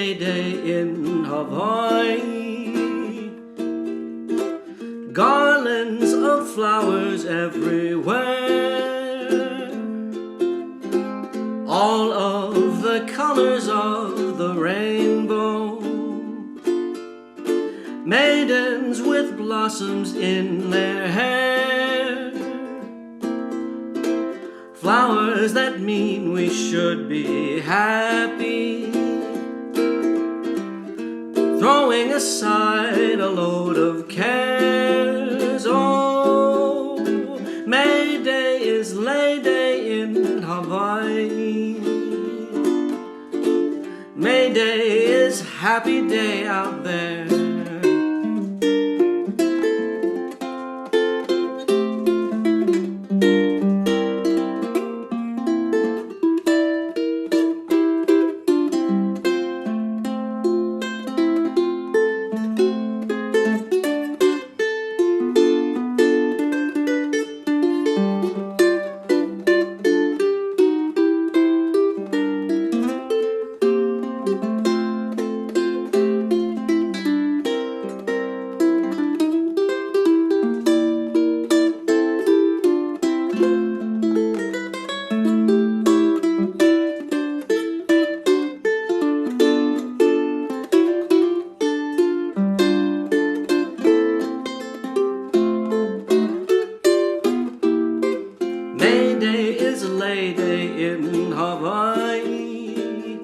May Day in Hawaii. Garlands of flowers everywhere, all of the colors of the rainbow. Maidens with blossoms in their hair, flowers that mean we should be happy, throwing aside a load of cares. Oh, May Day is Lei Day in Hawaii. May Day is happy day out there. Lei Day in Hawaii.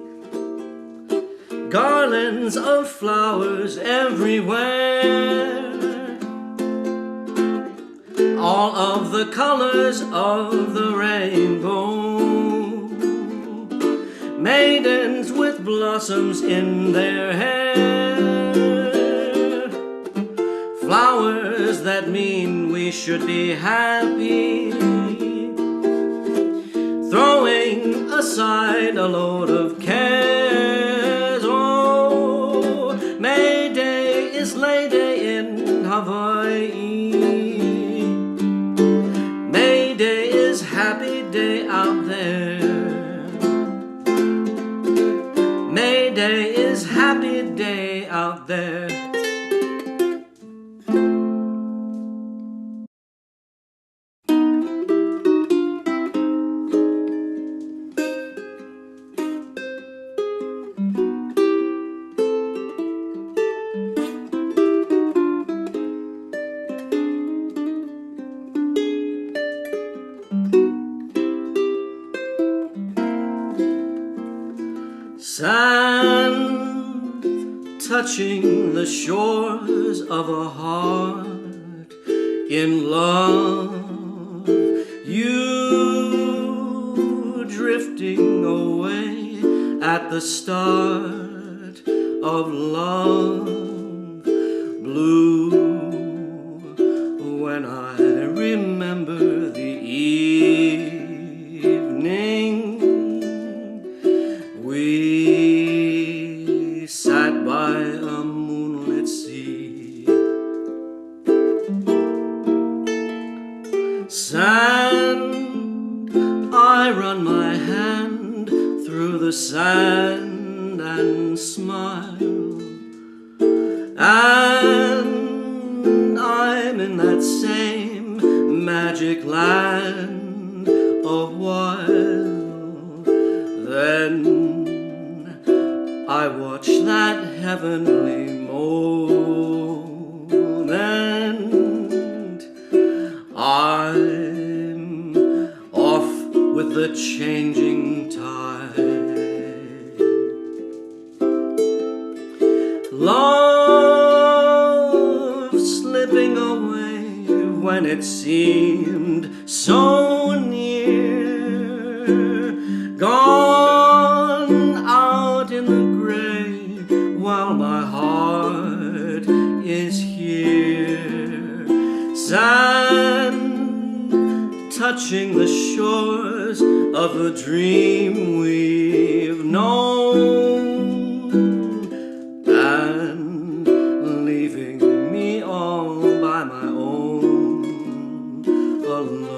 Garlands of flowers everywhere, all of the colors of the rainbow. Maidens with blossoms in their hair, flowers that mean we should be happy, throwing aside a load of cares. Oh, May Day is Lei Day in Hawaii. May Day is happy day out there. May Day is happy day out there. Sand touching the shores of a heart in love, you drifting away at the start of love, blue when I remember the evening we sat by a moonlit sea. Sand, I run my hand through the sand and smile, and I'm in that same magic land a while. Then I watch that heavenly moment. I'm off with the changing tide. Love slipping away when it seemed so near, gone out in the gray while my heart is here. Sand touching the shores of the dream we've known, and leaving me all by my own alone.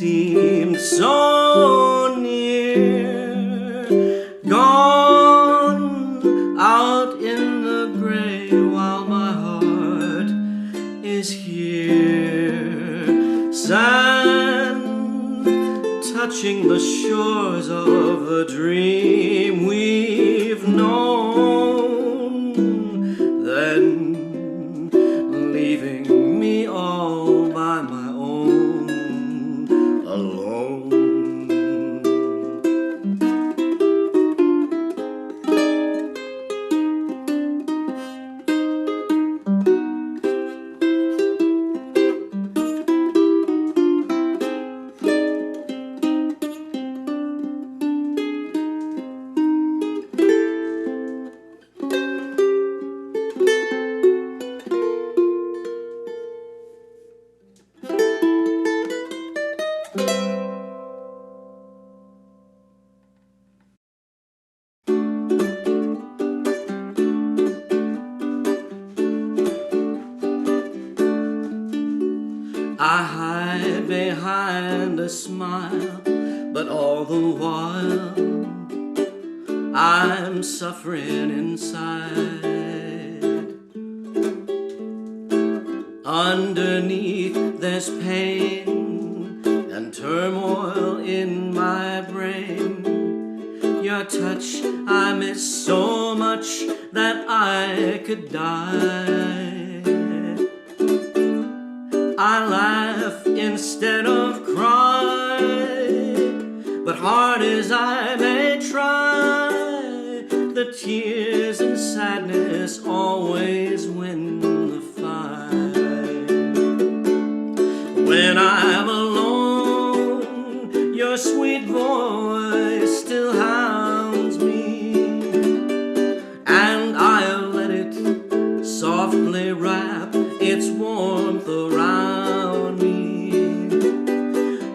seemed so near, gone out in the gray while my heart is here. Sand touching the shores of the dream we've known, then leaving me all by my own, alone. I hide behind a smile, but all the while I'm suffering inside. Underneath there's pain and turmoil in my brain. Your touch I miss so much that I could die. I laugh instead of cry, but hard as I may try, the tears and sadness always win the fight. When I'm alone, your sweet voice still hounds me, and I'll let it softly wrap its warmth around me.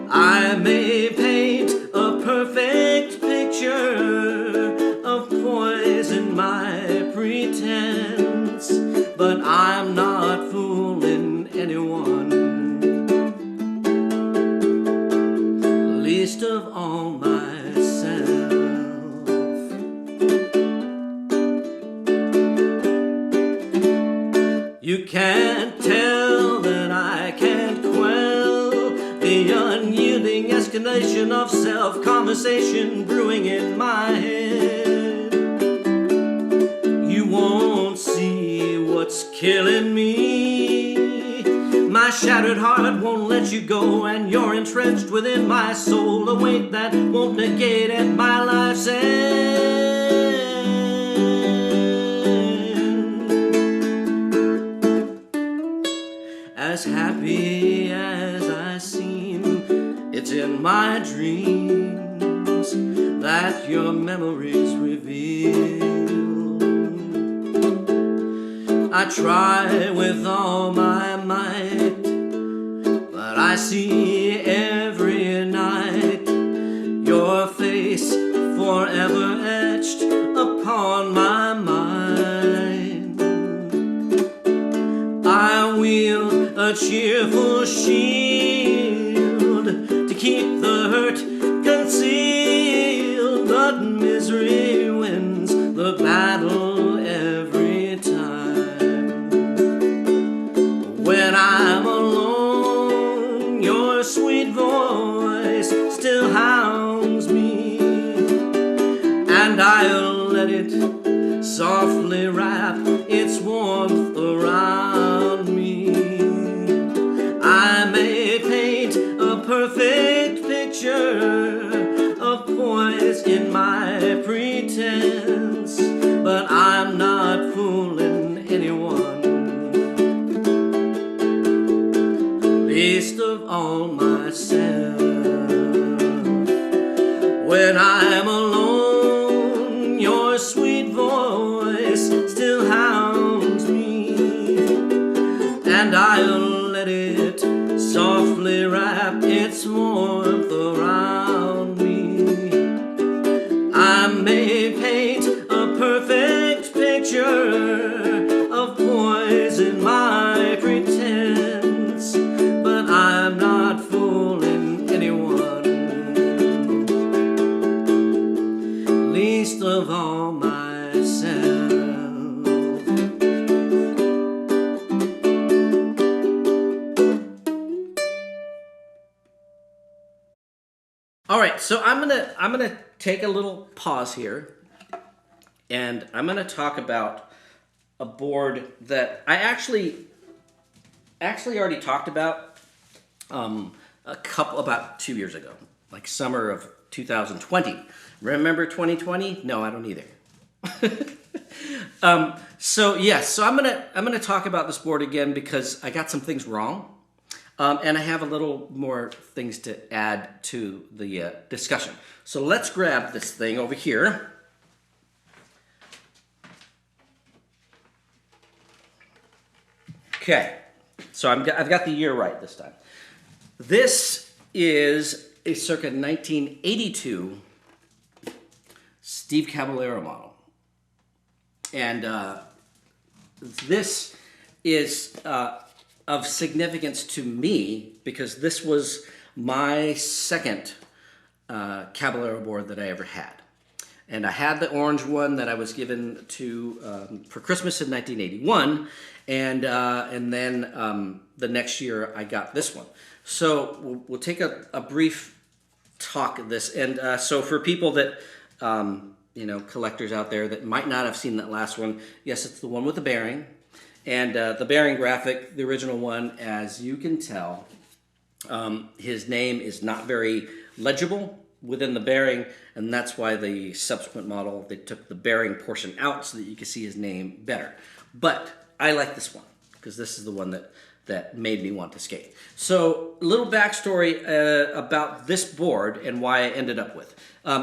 I may paint a perfect picture of poise in my pretense, but I'm not fooling anyone, least of all myself. You can't tell that I can't quell the unyielding escalation of self-conversation brewing in my head. You won't see what's killing me. My shattered heart won't let you go, and you're entrenched within my soul, a weight that won't negate at my life's end. As happy as I seem, it's in my dreams that your memories reveal. I try with all my might, but I see every night your face forever etched upon my mind. I wield a cheerful shield to keep the hurt concealed, but misery wins the battle every time. When I'm alone, your sweet voice still hounds me, and I'll let it softly wrap its warmth around me. I may paint a perfect picture of poise in my pretense, but I'm not fooling anyone, least of all myself. When I'm alone, your sweet voice still hounds me, and I'll let it softly wrap its warmth around me. I may paint a perfect picture of poise in my pretense, but I'm not fooling anyone, of all myself. All right, so I'm gonna take a little pause here, and I'm gonna talk about a board that I actually already talked about about 2 years ago, like summer of 2020. Remember 2020? No, I don't either. So I'm gonna talk about this board again because I got some things wrong. And I have a little more things to add to the discussion. So let's grab this thing over here. Okay, so I've got the year right this time. This is a circa 1982 Steve Caballero model. And this is of significance to me because this was my second Caballero board that I ever had. And I had the orange one that I was given to for Christmas in 1981, and then the next year I got this one. So we'll take a brief talk of this. And so for people that, collectors out there that might not have seen that last one, yes, it's the one with the bearing. And the bearing graphic, the original one, as you can tell, his name is not very legible within the bearing, and that's why the subsequent model, they took the bearing portion out so that you can see his name better. But I like this one, because this is the one that made me want to skate. So a little backstory about this board and why I ended up with.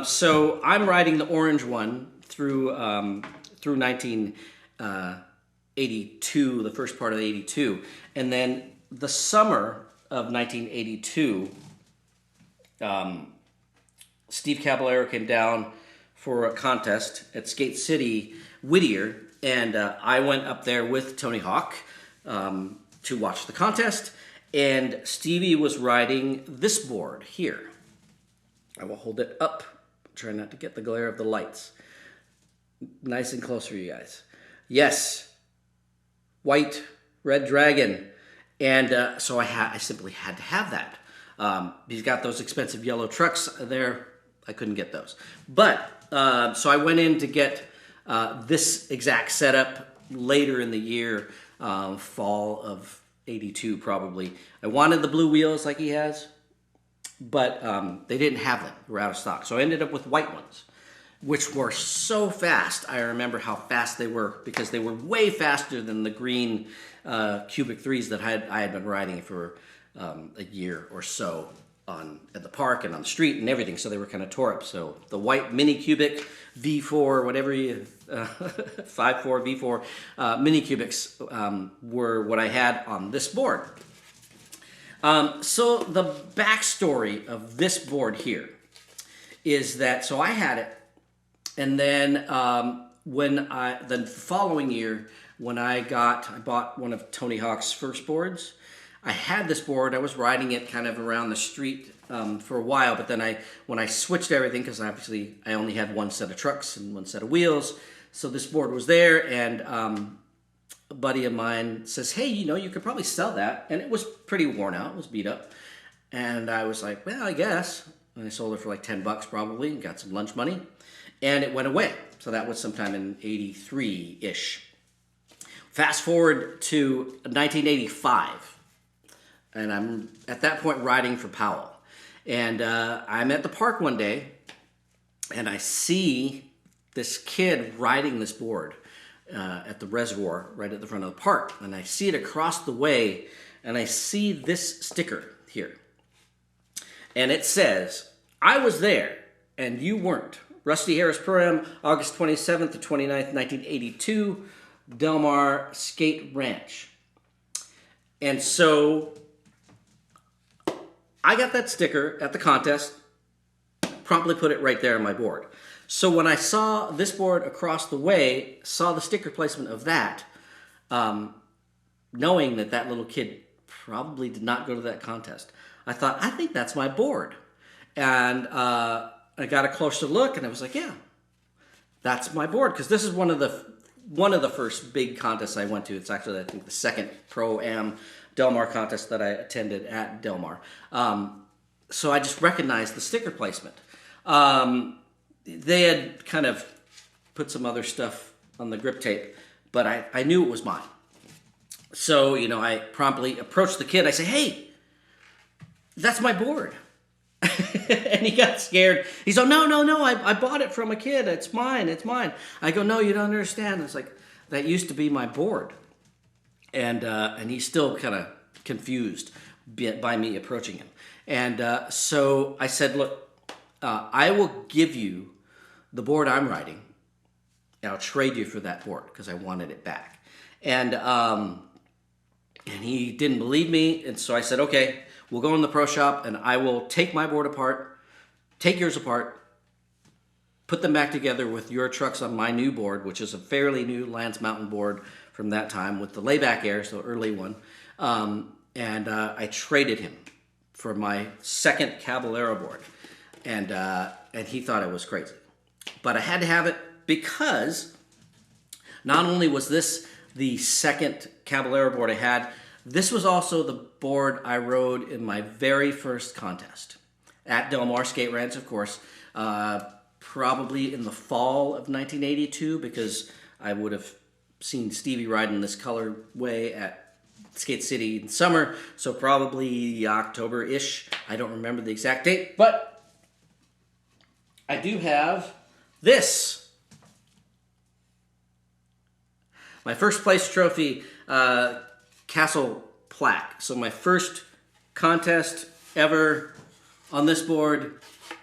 So I'm riding the orange one through 1982, the first part of 82, and then the summer of 1982, Steve Caballero came down for a contest at Skate City, Whittier, and I went up there with Tony Hawk to watch the contest, and Stevie was riding this board here. I will hold it up, try not to get the glare of the lights. Nice and close for you guys. Yes, white, red dragon, and so I simply had to have that. He's got those expensive yellow trucks there. I couldn't get those. But, so I went in to get this exact setup later in the year, fall of 82 probably. I wanted the blue wheels like he has, but they didn't have them. They were out of stock. So I ended up with white ones, which were so fast. I remember how fast they were because they were way faster than the green cubic 3s that I had been riding for a year or so at the park and on the street and everything, so they were kind of tore up. So the white mini cubic V4, whatever 5.4 V4 mini cubics were what I had on this board. So the backstory of this board here is that, so I had it, and then the following year when I bought one of Tony Hawk's first boards. I had this board. I was riding it kind of around the street for a while, but then when I switched everything, because obviously I only had one set of trucks and one set of wheels, so this board was there, and a buddy of mine says, hey, you could probably sell that, and it was pretty worn out. It was beat up, and I was like, well, I guess, and I sold it for like $10 probably, and got some lunch money, and it went away. So that was sometime in 83-ish. Fast forward to 1985. And I'm, at that point, riding for Powell. And I'm at the park one day, and I see this kid riding this board at the reservoir right at the front of the park. And I see it across the way, and I see this sticker here. And it says, I was there, and you weren't. Rusty Harris Pro-Am, August 27th to 29th, 1982, Del Mar Skate Ranch. And so I got that sticker at the contest, promptly put it right there on my board. So when I saw this board across the way, saw the sticker placement of that, knowing that that little kid probably did not go to that contest, I thought, I think that's my board. And I got a closer look, and I was like, yeah, that's my board, because this is one of the first big contests I went to. It's actually, I think, the second Pro-Am Del Mar contest that I attended at Del Mar. So I just recognized the sticker placement. They had kind of put some other stuff on the grip tape, but I knew it was mine. So, you know, I promptly approached the kid. I say, hey, that's my board. And he got scared. He's like, no, I bought it from a kid. It's mine. I go, no, you don't understand. It's like, that used to be my board. And he's still kind of confused by me approaching him. And so I said, look, I will give you the board I'm riding, and I'll trade you for that board because I wanted it back. And he didn't believe me, and so I said, okay, we'll go in the pro shop, and I will take my board apart, take yours apart, put them back together with your trucks on my new board, which is a fairly new Lance Mountain board from that time with the layback air, so early one. And I traded him for my second Caballero board. And he thought it was crazy. But I had to have it because not only was this the second Caballero board I had, this was also the board I rode in my very first contest at Del Mar Skate Ranch, of course, probably in the fall of 1982, because I would have seen Stevie ride in this colorway at Skate City in summer, so probably October-ish. I don't remember the exact date, but I do have this. My first place trophy, Castle plaque. So my first contest ever on this board,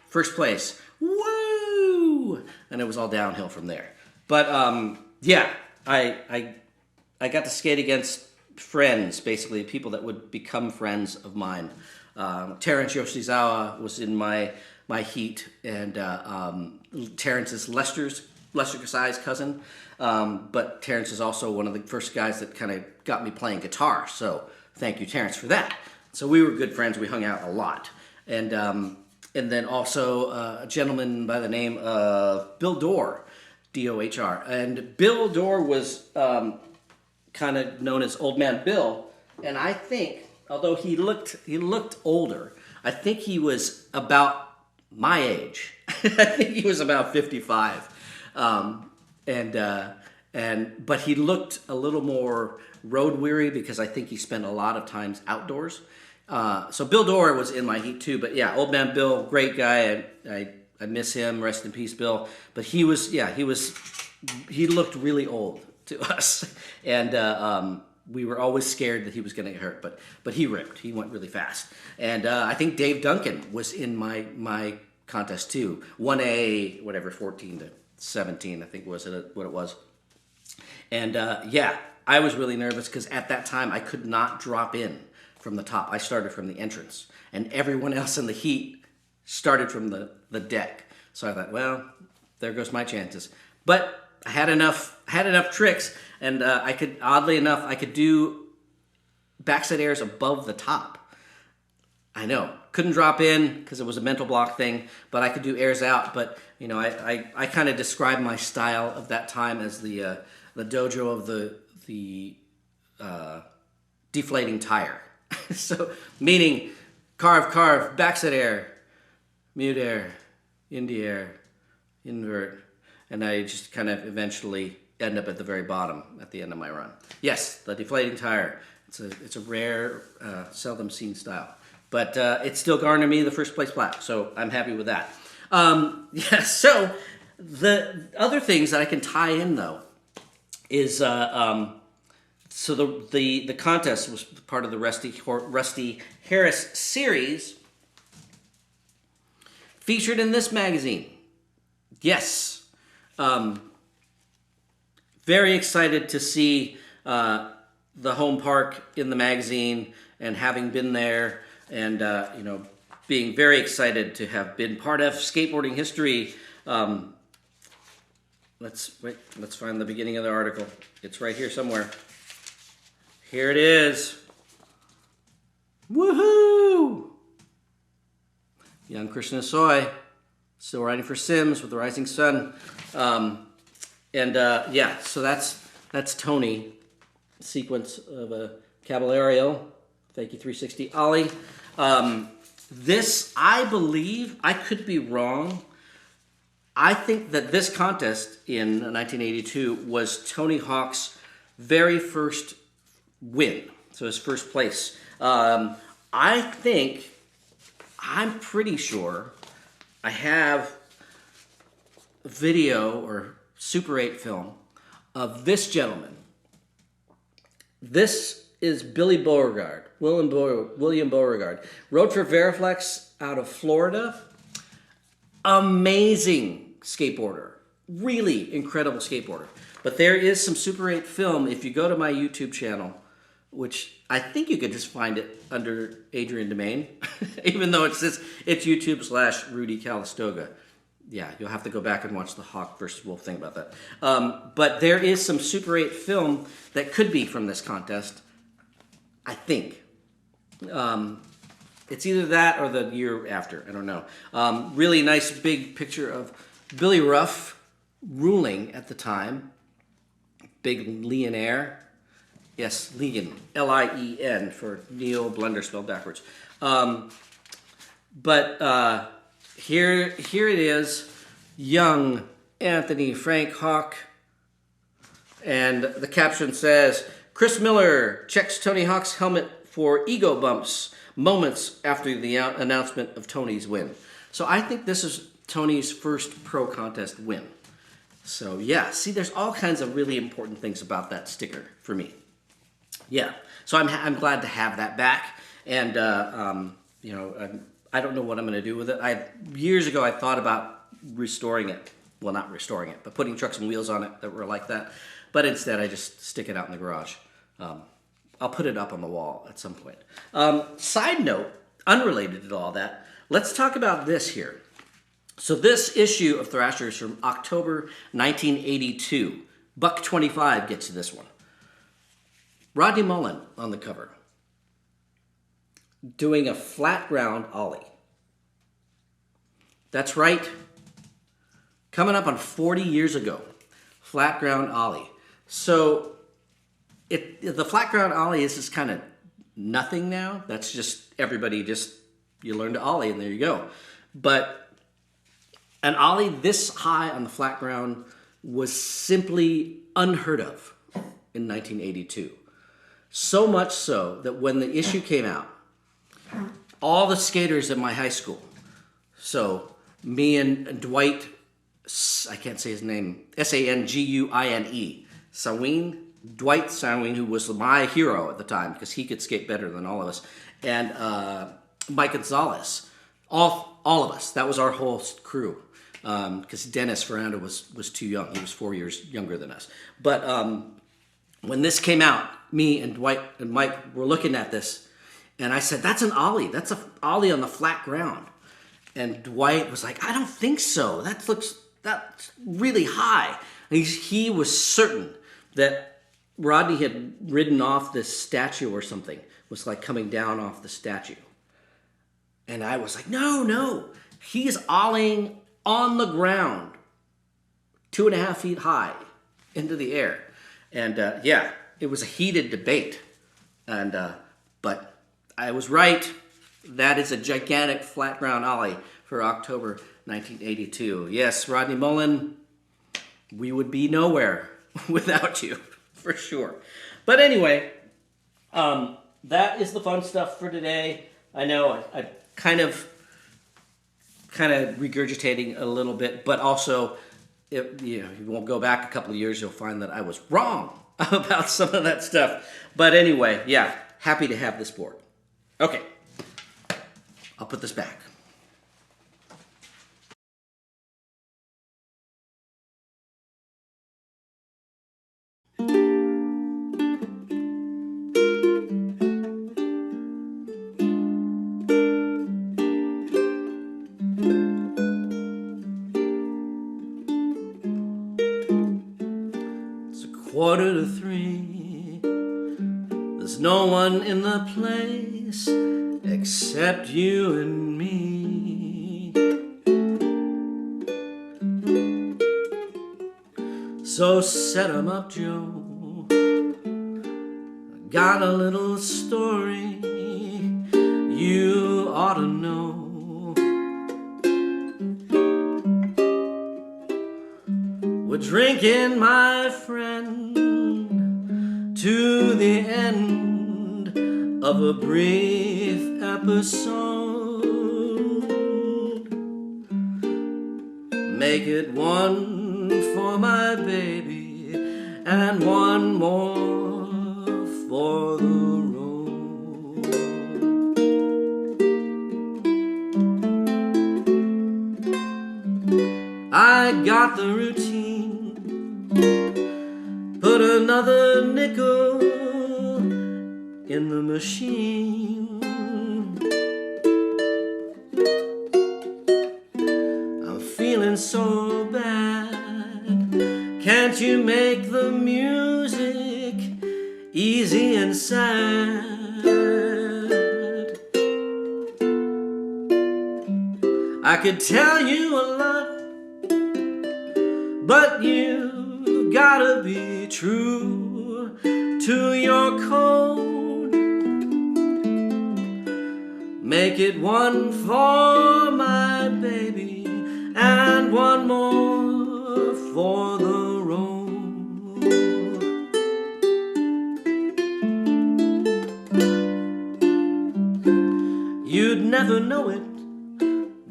first place. Woo! And it was all downhill from there. But yeah, I got to skate against friends, basically people that would become friends of mine. Terrence Yoshizawa was in my heat, and Terrence is Lester Kasai's cousin, but Terrence is also one of the first guys that kind of got me playing guitar, so thank you, Terrence, for that. So we were good friends. We hung out a lot. And then also a gentleman by the name of Bill Dorr, D-O-H-R. And Bill Dorr was kind of known as Old Man Bill, and I think, although he looked older, I think he was about my age. I think he was about 55, but he looked a little more road weary because I think he spent a lot of times outdoors. So Bill Dorr was in my heat too, but yeah, Old Man Bill, great guy. I miss him. Rest in peace, Bill. But he looked really old to us, and we were always scared that he was going to get hurt. But he ripped. He went really fast. And I think Dave Duncan was in my contest too. 1A, whatever, 14 to 17, I think was what it was. And yeah, I was really nervous because at that time I could not drop in from the top. I started from the entrance, and everyone else in the heat started from the deck. So I thought, well, there goes my chances. But I had enough tricks, and oddly enough, I could do backside airs above the top. I know, couldn't drop in because it was a mental block thing, but I could do airs out. But you know, I kind of described my style of that time as the dojo of the deflating tire. So meaning carve, backside air, mute air, indie air, invert. And I just kind of eventually end up at the very bottom at the end of my run. Yes, the deflating tire. It's a rare, seldom seen style. But it still garnered me the first place plaque, so I'm happy with that. Yeah, so the other things that I can tie in, though, is so the contest was part of the Rusty Harris series featured in this magazine. Yes. Very excited to see the home park in the magazine, and having been there, and you know, being very excited to have been part of skateboarding history. Let's find the beginning of the article. It's right here somewhere. Here it is. Woohoo! Young Krishna Soy, still riding for Sims with the Rising Sun. And yeah, so that's Tony, sequence of a Caballero, thank you 360 Ollie. This, I believe, I could be wrong, I think that this contest in 1982 was Tony Hawk's very first win, so his first place. I think, I'm pretty sure, I have a video or Super 8 film of this gentleman. This is Billy Beauregard, William Beauregard. Rode for Veriflex out of Florida. Amazing skateboarder. Really incredible skateboarder. But there is some Super 8 film if you go to my YouTube channel, which I think you could just find it under Adrian Demain, even though it's YouTube/Rudy Calistoga. Yeah, you'll have to go back and watch the Hawk versus Wolf thing about that. But there is some Super 8 film that could be from this contest, I think. It's either that or the year after. I don't know. Really nice big picture of Billy Ruff ruling at the time. Big Leonaire. Yes, Leon. L-I-E-N for Neil Blunder spelled backwards. But here it is. Young Anthony Frank Hawk. And the caption says, Chris Miller checks Tony Hawk's helmet for ego bumps moments after the announcement of Tony's win. So I think this is Tony's first pro contest win. So yeah, see, there's all kinds of really important things about that sticker for me. Yeah, so I'm glad to have that back, and you know, I don't know what I'm going to do with it. Years ago I thought about restoring it. Well, not restoring it, but putting trucks and wheels on it that were like that. But instead, I just stick it out in the garage. I'll put it up on the wall at some point. Side note, unrelated to all that, let's talk about this here. So this issue of Thrasher is from October 1982. Buck 25 gets to this one. Rodney Mullen on the cover, doing a flat ground ollie. That's right. Coming up on 40 years ago, flat ground ollie. So the flat ground ollie is just kind of nothing now. That's just everybody you learn to ollie and there you go. But an ollie this high on the flat ground was simply unheard of in 1982. So much so that when the issue came out, all the skaters at my high school, so me and Dwight, I can't say his name, Sanguine, Sawin, Dwight Sawin, who was my hero at the time because he could skate better than all of us, and Mike Gonzalez, all of us, that was our whole crew. Because Dennis Ferrando was too young. He was 4 years younger than us. But when this came out, me and Dwight and Mike were looking at this, and I said, that's an ollie. That's an ollie on the flat ground. And Dwight was like, I don't think so. That's really high. And he was certain that Rodney had ridden off this statue or something, was like coming down off the statue. And I was like, no. He's ollieing on the ground, 2.5 feet high into the air. And yeah, it was a heated debate. And but I was right. That is a gigantic flat ground ollie for October 1982. Yes, Rodney Mullen, we would be nowhere without you, for sure. But anyway, that is the fun stuff for today. I know I kind of regurgitating a little bit, but also, if you won't go back a couple of years, you'll find that I was wrong about some of that stuff. But anyway, yeah, happy to have this board. Okay, I'll put this back. Quarter to 3, there's no one in the place except you and me. So set 'em up, Joe. Got a little story you ought to know. We're drinking, my friend, to the end of a brief episode. Make it one for my baby and one more for the road. I got the routine, put another nickel in the machine. I'm feeling so bad, can't you make the music easy and sad? I could tell you a lot, but you gotta be true to your code. Make it one for my baby and one more for the road. You'd never know it,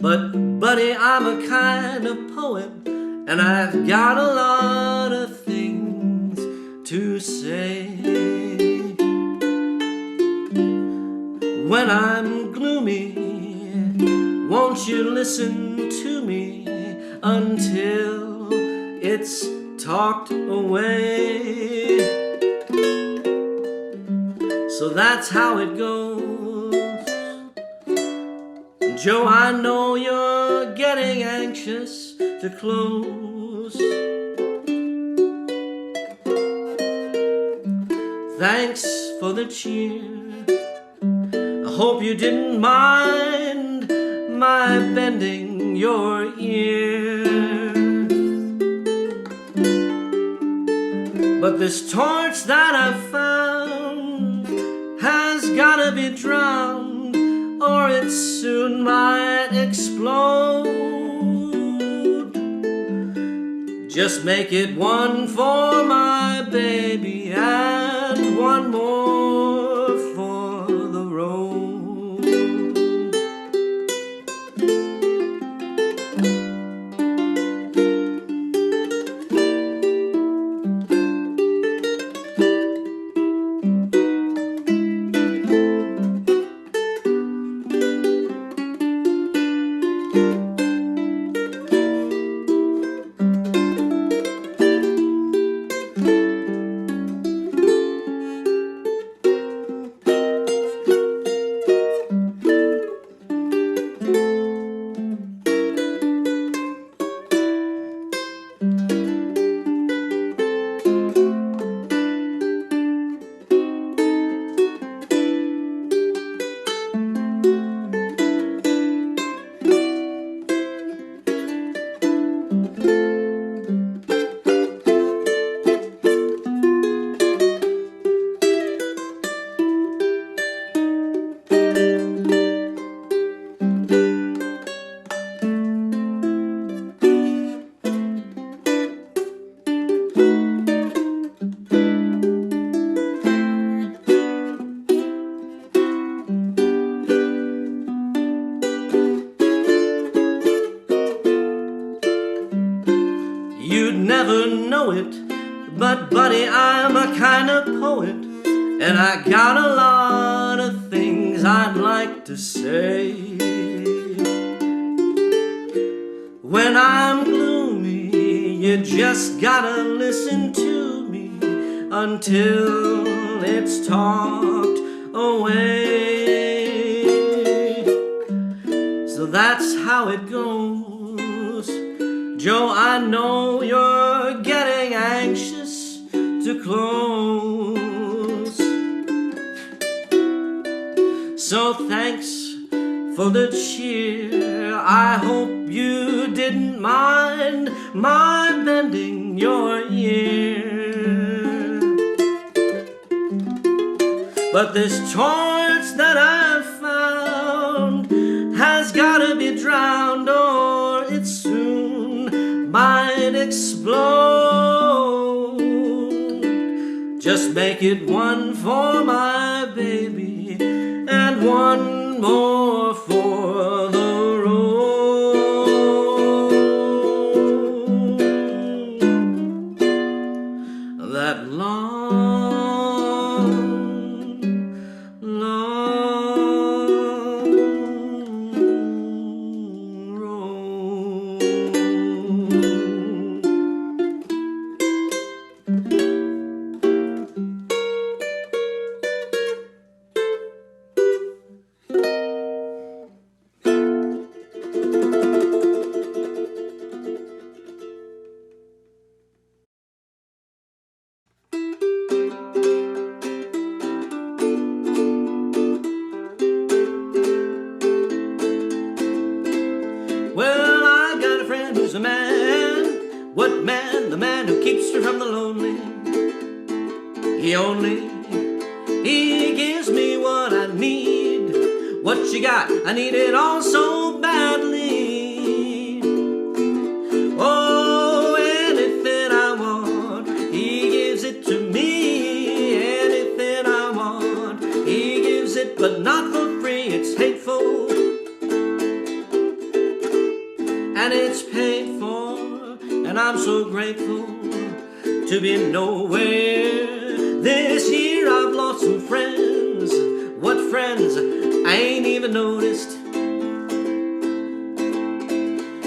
but buddy, I'm a kind of poet, and I've got a lot of things to say. When I'm gloomy, won't you listen to me until it's talked away? So that's how it goes. Joe, I know you're getting anxious to close. Thanks for the cheer. I hope you didn't mind my bending your ear. But this torch that I've found has gotta be drowned, or it soon might explode. Just make it one for my baby and one more for the road. You'd never know it, but buddy, I'm a kind of poet, and I got a lot of things I'd like to say. When I'm gloomy, you just gotta listen to me until it's talked away. So that's how it goes. Joe, I know you're getting anxious to close. So thanks for the cheer. I hope you didn't mind my bending your ear. But this torch that I've found has gotta be drowned, or it soon might explode. Just make it one for my baby and one more for the road. That long, long road. Well, I got a friend who's a man. What man? The man who keeps her from the lonely. He gives me what I need. What you got? I need it all so badly. Oh, anything I want, he gives it to me. Anything I want, he gives it, but not for free. It's hateful, and it's paid for, and I'm so grateful to be nowhere. This year I've lost some friends. What friends? I ain't even noticed.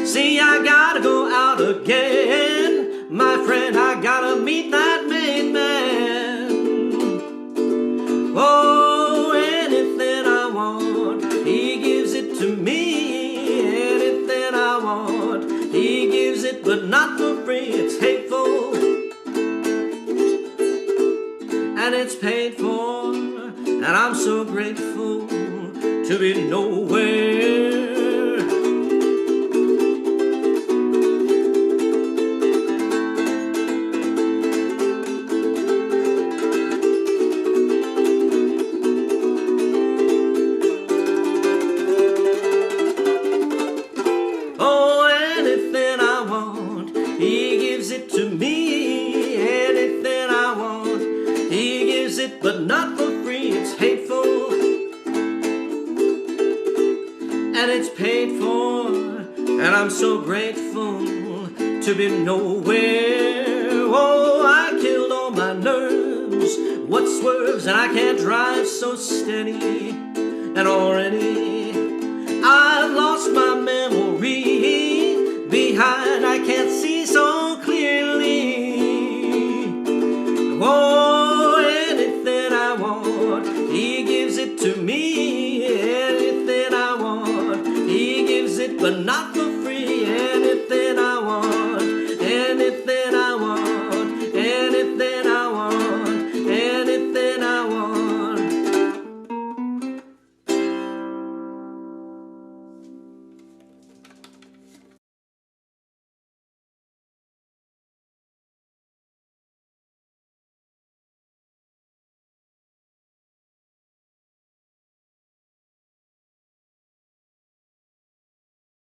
See, I gotta go out again, my friend. I gotta meet that main man. Oh, anything I want, he gives it to me. Anything I want, he gives it, but not for free. It's hateful, and it's paid for, and I'm so grateful to be nowhere. Oh, anything I want, he gives it to me. Anything I want, he gives it, but not for free. It's hateful, and it's paid for, and I'm so grateful to be nowhere. Oh, I killed all my nerves. What swerves, and I can't drive so steady. And already